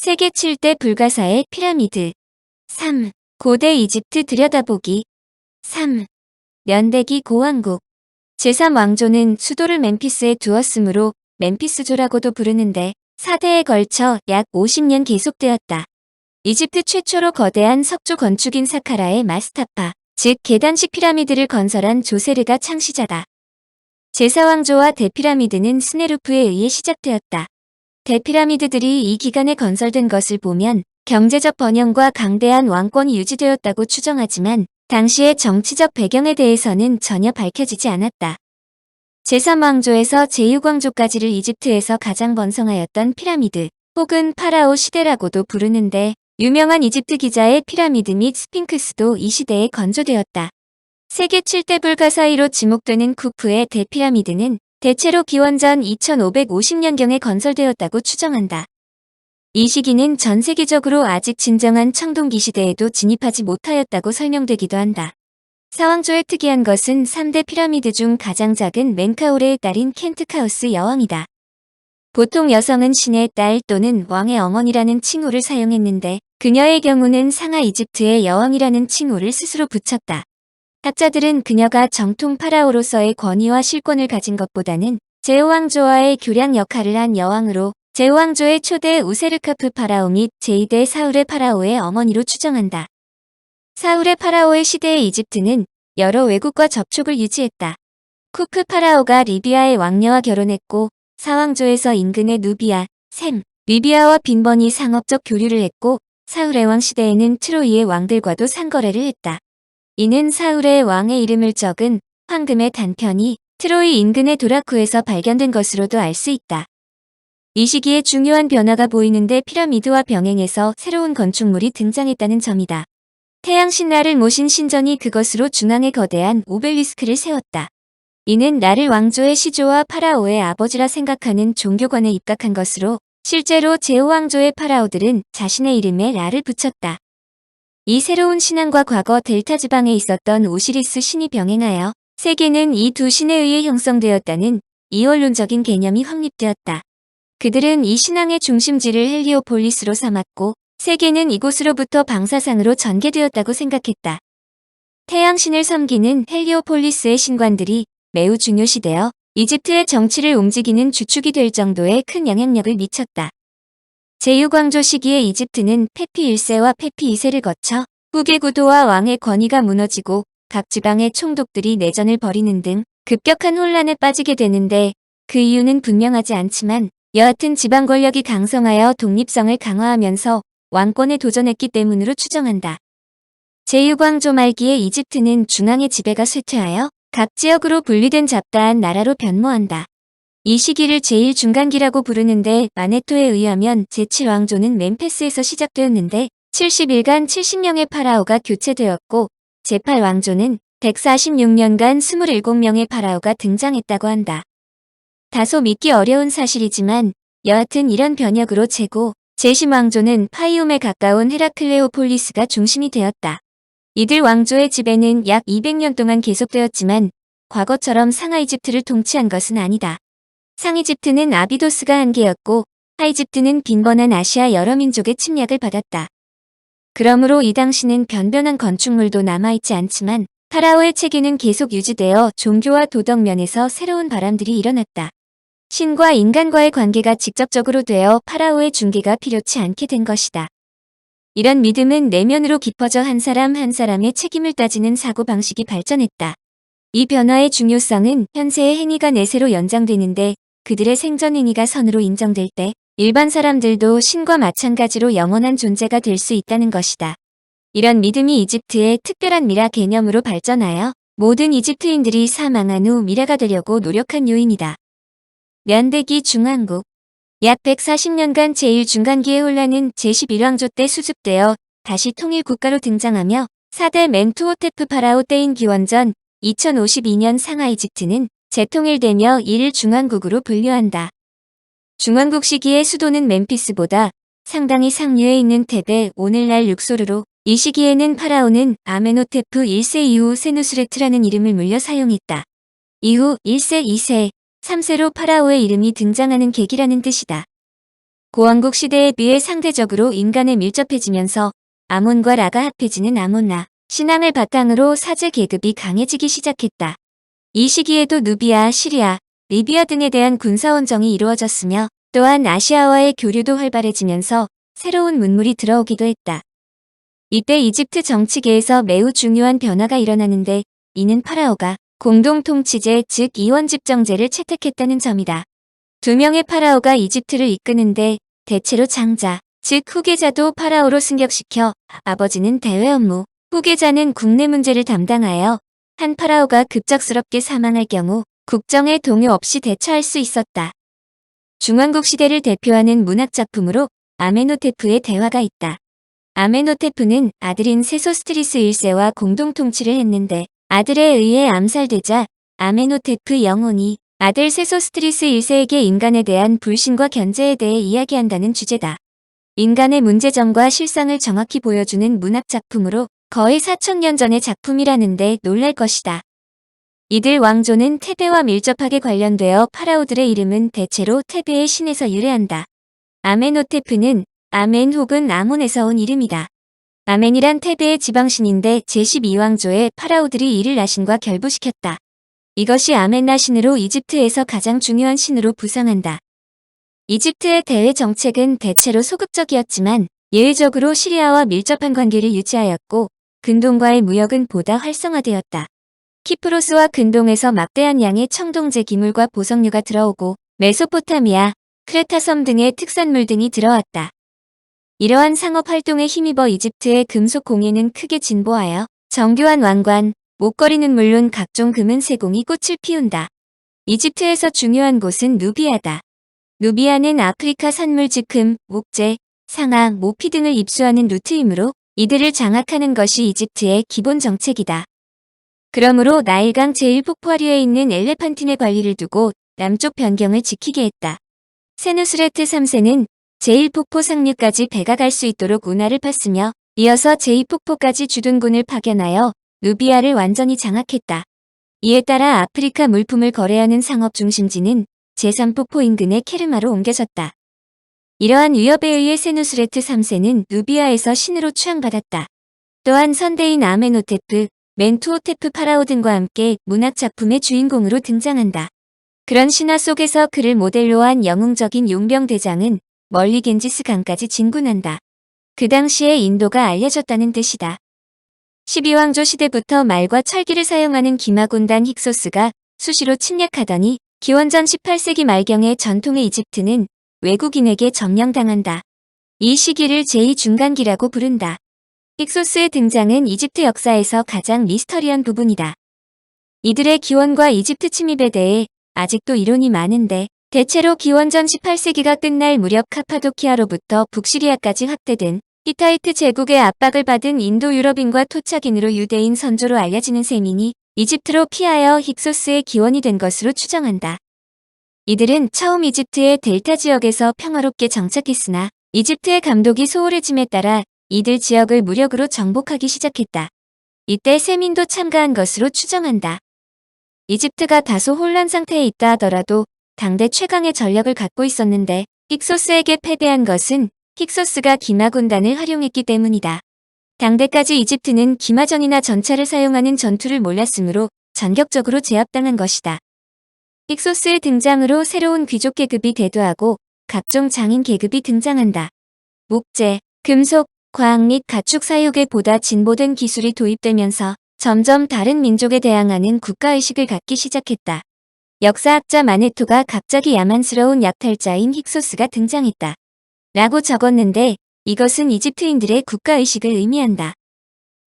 세계 7대 불가사의 피라미드. 3. 고대 이집트 들여다보기. 3. 면대기 고왕국. 제3왕조는 수도를 멤피스에 두었으므로 멤피스조라고도 부르는데 4대에 걸쳐 약 50년 계속되었다. 이집트 최초로 거대한 석조 건축인 사카라의 마스타파, 즉 계단식 피라미드를 건설한 조세르가 창시자다. 제4왕조와 대피라미드는 스네루프에 의해 시작되었다. 대피라미드들이 이 기간에 건설된 것을 보면 경제적 번영과 강대한 왕권이 유지되었다고 추정하지만 당시의 정치적 배경에 대해서는 전혀 밝혀지지 않았다. 제3왕조에서 제6왕조까지를 이집트에서 가장 번성하였던 피라미드 혹은 파라오 시대라고도 부르는데 유명한 이집트 기자의 피라미드 및 스핑크스도 이 시대에 건조되었다. 세계 7대 불가 사이로 지목되는 쿠프의 대피라미드는 대체로 기원전 2550년경에 건설되었다고 추정한다. 이 시기는 전 세계적으로 아직 진정한 청동기 시대에도 진입하지 못하였다고 설명되기도 한다. 사왕조의 특이한 것은 3대 피라미드 중 가장 작은 멘카오레의 딸인 켄트카우스 여왕이다. 보통 여성은 신의 딸 또는 왕의 어머니라는 칭호를 사용했는데 그녀의 경우는 상하 이집트의 여왕이라는 칭호를 스스로 붙였다. 학자들은 그녀가 정통 파라오로서의 권위와 실권을 가진 것보다는 제5왕조와의 교량 역할을 한 여왕으로 제5왕조의 초대 우세르카프 파라오 및 제2대 사울의 파라오의 어머니로 추정한다. 사울의 파라오의 시대의 이집트는 여러 외국과 접촉을 유지했다. 쿠프 파라오가 리비아의 왕녀와 결혼했고 사왕조에서 인근의 누비아, 셈, 리비아와 빈번히 상업적 교류를 했고 사울의 왕 시대에는 트로이의 왕들과도 상거래를 했다. 이는 사울의 왕의 이름을 적은 황금의 단편이 트로이 인근의 도라쿠에서 발견된 것으로도 알 수 있다. 이 시기에 중요한 변화가 보이는데 피라미드와 병행해서 새로운 건축물이 등장했다는 점이다. 태양 신라를 모신 신전이 그것으로 중앙에 거대한 오벨리스크를 세웠다. 이는 라를 왕조의 시조와 파라오의 아버지라 생각하는 종교관에 입각한 것으로 실제로 제5왕조의 파라오들은 자신의 이름에 라를 붙였다. 이 새로운 신앙과 과거 델타 지방에 있었던 오시리스 신이 병행하여 세계는 이 두 신에 의해 형성되었다는 이원론적인 개념이 확립되었다. 그들은 이 신앙의 중심지를 헬리오폴리스로 삼았고 세계는 이곳으로부터 방사상으로 전개되었다고 생각했다. 태양신을 섬기는 헬리오폴리스의 신관들이 매우 중요시되어 이집트의 정치를 움직이는 주축이 될 정도의 큰 영향력을 미쳤다. 제6왕조 시기의 이집트는 페피 1세와 페피 2세를 거쳐 후계 구도와 왕의 권위가 무너지고 각 지방의 총독들이 내전을 벌이는 등 급격한 혼란에 빠지게 되는데 그 이유는 분명하지 않지만 여하튼 지방 권력이 강성하여 독립성을 강화하면서 왕권에 도전했기 때문으로 추정한다. 제6왕조 말기에 이집트는 중앙의 지배가 쇠퇴하여 각 지역으로 분리된 잡다한 나라로 변모한다. 이 시기를 제1중간기라고 부르는데 마네토에 의하면 제7왕조는 멤페스에서 시작되었는데 70일간 70명의 파라오가 교체되었고 제8왕조는 146년간 27명의 파라오가 등장했다고 한다. 다소 믿기 어려운 사실이지만 여하튼 이런 변혁으로 제9왕조는 파이움에 가까운 헤라클레오폴리스가 중심이 되었다. 이들 왕조의 지배는 약 200년 동안 계속되었지만 과거처럼 상하 이집트를 통치한 것은 아니다. 상이집트는 아비도스가 한계였고 하이집트는 빈번한 아시아 여러 민족의 침략을 받았다. 그러므로 이 당시는 변변한 건축물도 남아있지 않지만 파라오의 체계는 계속 유지되어 종교와 도덕 면에서 새로운 바람들이 일어났다. 신과 인간과의 관계가 직접적으로 되어 파라오의 중개가 필요치 않게 된 것이다. 이런 믿음은 내면으로 깊어져 한 사람 한 사람의 책임을 따지는 사고방식이 발전했다. 이 변화의 중요성은 현세의 행위가 내세로 연장되는데 그들의 생전 행위가 선으로 인정될 때 일반 사람들도 신과 마찬가지로 영원한 존재가 될 수 있다는 것이다. 이런 믿음이 이집트의 특별한 미라 개념으로 발전하여 모든 이집트인들이 사망한 후 미라가 되려고 노력한 요인이다. 면대기 중왕국. 약 140년간 제1중간기의 혼란은 제11왕조 때 수습되어 다시 통일국가로 등장하며 4대 멘투호테프 파라오 때인 기원전 2052년 상하 이집트는 재통일되며 1일 중왕국으로 분류한다. 중왕국 시기의 수도는 멤피스보다 상당히 상류에 있는 테베 오늘날 룩소르로 이 시기에는 파라오는 아메노테프 1세 이후 세누스레트라는 이름을 물려 사용했다. 이후 1세, 2세, 3세로 파라오의 이름이 등장하는 계기라는 뜻이다. 고왕국 시대에 비해 상대적으로 인간에 밀접해지면서 아몬과 라가 합해지는 아몬나 신앙을 바탕으로 사제 계급이 강해지기 시작했다. 이 시기에도 누비아, 시리아, 리비아 등에 대한 군사원정이 이루어졌으며 또한 아시아와의 교류도 활발해지면서 새로운 문물이 들어오기도 했다. 이때 이집트 정치계에서 매우 중요한 변화가 일어나는데 이는 파라오가 공동통치제 즉 이원집정제를 채택했다는 점이다. 두 명의 파라오가 이집트를 이끄는데 대체로 장자, 즉 후계자도 파라오로 승격시켜 아버지는 대외 업무, 후계자는 국내 문제를 담당하여 한 파라오가 급작스럽게 사망할 경우 국정의 동요 없이 대처할 수 있었다. 중왕국 시대를 대표하는 문학작품으로 아메노테프의 대화가 있다. 아메노테프는 아들인 세소스트리스 1세와 공동통치를 했는데 아들에 의해 암살되자 아메노테프 영혼이 아들 세소스트리스 1세에게 인간에 대한 불신과 견제에 대해 이야기한다는 주제다. 인간의 문제점과 실상을 정확히 보여주는 문학작품으로 거의 4000년 전의 작품이라는데 놀랄 것이다. 이들 왕조는 테베와 밀접하게 관련되어 파라오들의 이름은 대체로 테베의 신에서 유래한다. 아메노테프는 아멘 혹은 아몬에서 온 이름이다. 아멘이란 테베의 지방신인데 제12왕조의 파라오들이 이를 나신과 결부시켰다. 이것이 아멘나 신으로 이집트에서 가장 중요한 신으로 부상한다. 이집트의 대외 정책은 대체로 소극적이었지만 예외적으로 시리아와 밀접한 관계를 유지하였고 근동과의 무역은 보다 활성화되었다. 키프로스와 근동에서 막대한 양의 청동제 기물과 보석류가 들어오고 메소포타미아, 크레타섬 등의 특산물 등이 들어왔다. 이러한 상업 활동에 힘입어 이집트의 금속 공예는 크게 진보하여 정교한 왕관, 목걸이는 물론 각종 금은 세공이 꽃을 피운다. 이집트에서 중요한 곳은 누비아다. 누비아는 아프리카 산물 즉 금, 목재, 상아, 모피 등을 입수하는 루트이므로 이들을 장악하는 것이 이집트의 기본 정책이다. 그러므로 나일강 제1폭포하류에 있는 엘레판틴의 관리를 두고 남쪽 변경을 지키게 했다. 세누스레트 3세는 제1폭포 상류까지 배가 갈 수 있도록 운하를 팠으며 이어서 제2폭포까지 주둔군을 파견하여 누비아를 완전히 장악했다. 이에 따라 아프리카 물품을 거래하는 상업 중심지는 제3폭포 인근의 케르마로 옮겨졌다. 이러한 위협에 의해 세누스레트 3세는 누비아에서 신으로 추앙받았다. 또한 선대인 아메노테프, 멘투호테프 파라오 등과 함께 문학작품의 주인공으로 등장한다. 그런 신화 속에서 그를 모델로 한 영웅적인 용병대장은 멀리 겐지스 강까지 진군한다. 그 당시에 인도가 알려졌다는 뜻이다. 12왕조 시대부터 말과 철기를 사용하는 기마군단 힉소스가 수시로 침략하더니 기원전 18세기 말경의 전통의 이집트는 외국인에게 점령당한다. 이 시기를 제2중간기라고 부른다. 힉소스의 등장은 이집트 역사에서 가장 미스터리한 부분이다. 이들의 기원과 이집트 침입에 대해 아직도 이론이 많은데 대체로 기원전 18세기가 끝날 무렵 카파도키아로부터 북시리아까지 확대된 히타이트 제국의 압박을 받은 인도 유럽인과 토착인으로 유대인 선조로 알려지는 셈이니 이집트로 피하여 힉소스의 기원이 된 것으로 추정한다. 이들은 처음 이집트의 델타 지역에서 평화롭게 정착했으나 이집트의 감독이 소홀해짐에 따라 이들 지역을 무력으로 정복하기 시작했다. 이때 세민도 참가한 것으로 추정한다. 이집트가 다소 혼란 상태에 있다 하더라도 당대 최강의 전력을 갖고 있었는데 힉소스에게 패배한 것은 힉소스가 기마군단을 활용했기 때문이다. 당대까지 이집트는 기마전이나 전차를 사용하는 전투를 몰랐으므로 전격적으로 제압당한 것이다. 힉소스의 등장으로 새로운 귀족 계급이 대두하고 각종 장인 계급이 등장한다. 목재, 금속, 과학 및 가축 사육에 보다 진보된 기술이 도입되면서 점점 다른 민족에 대항하는 국가의식을 갖기 시작했다. 역사학자 마네토가 갑자기 야만스러운 약탈자인 힉소스가 등장했다. 라고 적었는데 이것은 이집트인들의 국가의식을 의미한다.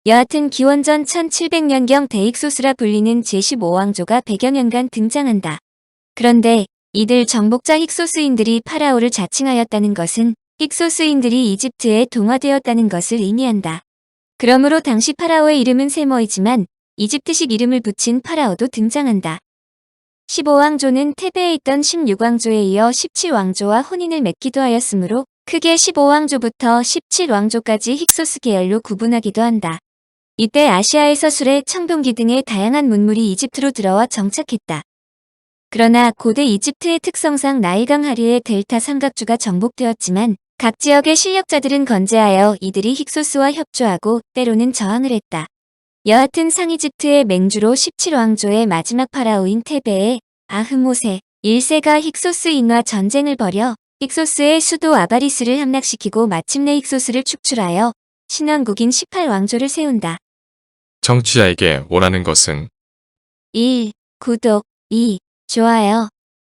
여하튼 기원전 1700년경 대힉소스라 불리는 제15왕조가 100여 년간 등장한다. 그런데 이들 정복자 힉소스인들이 파라오를 자칭하였다는 것은 힉소스인들이 이집트에 동화되었다는 것을 의미한다. 그러므로 당시 파라오의 이름은 세머이지만 이집트식 이름을 붙인 파라오도 등장한다. 15왕조는 테베에 있던 16왕조에 이어 17왕조와 혼인을 맺기도 하였으므로 크게 15왕조부터 17왕조까지 힉소스 계열로 구분하기도 한다. 이때 아시아에서 수레, 청동기 등의 다양한 문물이 이집트로 들어와 정착했다. 그러나 고대 이집트의 특성상 나일강 하류의 델타 삼각주가 정복되었지만 각 지역의 실력자들은 건재하여 이들이 힉소스와 협조하고 때로는 저항을 했다. 여하튼 상이집트의 맹주로 17왕조의 마지막 파라오인 테베의 아흐모세 1세가 힉소스 인화 전쟁을 벌여 힉소스의 수도 아바리스를 함락시키고 마침내 힉소스를 축출하여 신왕국인 18왕조를 세운다. 청취자에게 원하는 것은 1. 구독 2. 좋아요